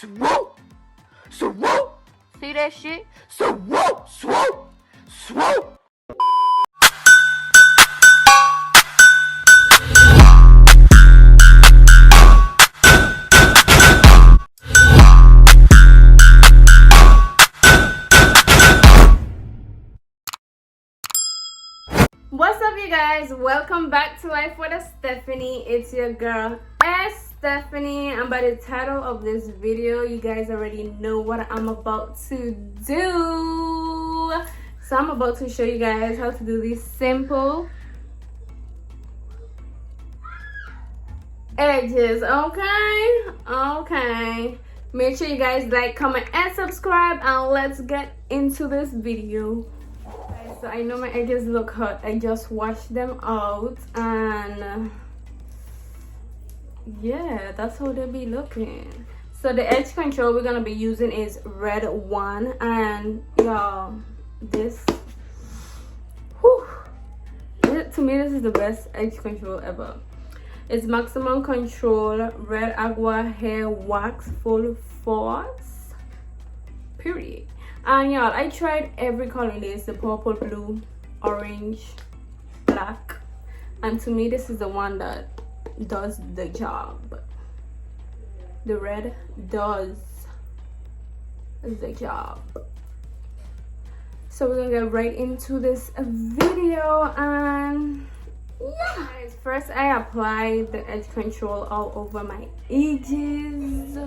swoop, swoop. See that shit? Swoop, swoop, swoop. What's up, you guys? Welcome back to Life with Stephanie. It's your girl Stephanie, and by the title of this video you guys already know what I'm about to do. So I'm about to show you guys how to do these simple edges. Okay, make sure you guys like, comment, and subscribe, and let's get into this video. So I know my edges look hot. I just washed them out, and yeah, that's how they be looking. So the edge control we're gonna be using is red one, and y'all, this, to me this is the best edge control ever. It's maximum control red agua hair wax full force, period. And y'all, I tried every color. There's the purple, blue, orange, black, and to me this is the one that does the job. The red does the job. So we're gonna get right into this video, and yeah, guys, first I apply the edge control all over my edges.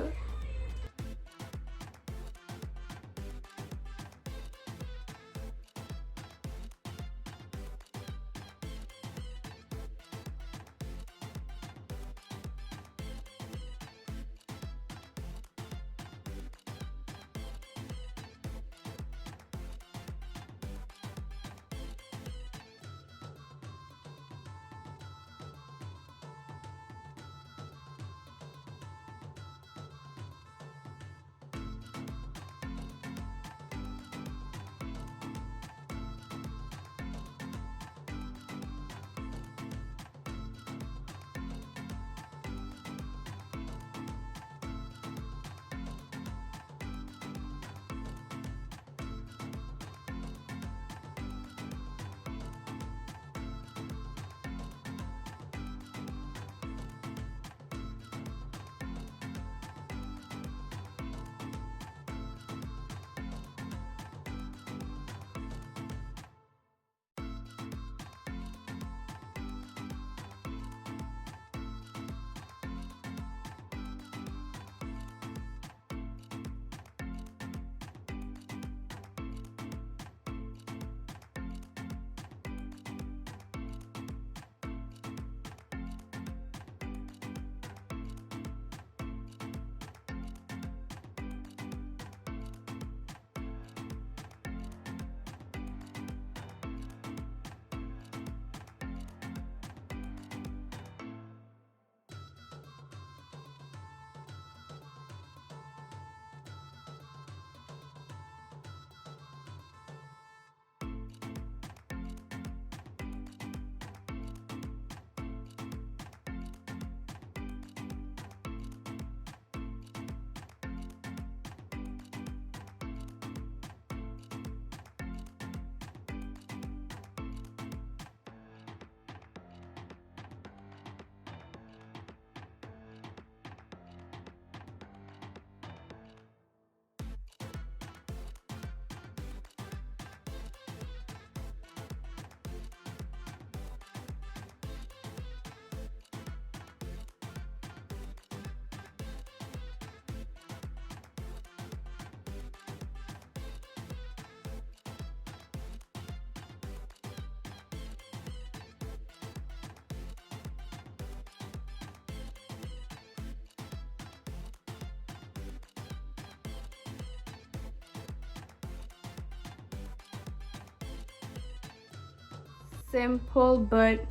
Simple but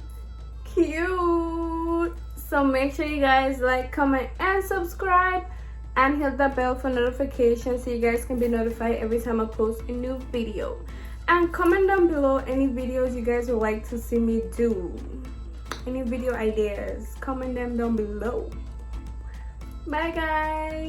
cute. So make sure you guys like, comment, and subscribe, and hit the bell for notifications so you guys can be notified every time I post a new video. And comment down below any videos you guys would like to see me do. Any video ideas, comment them down below. Bye guys.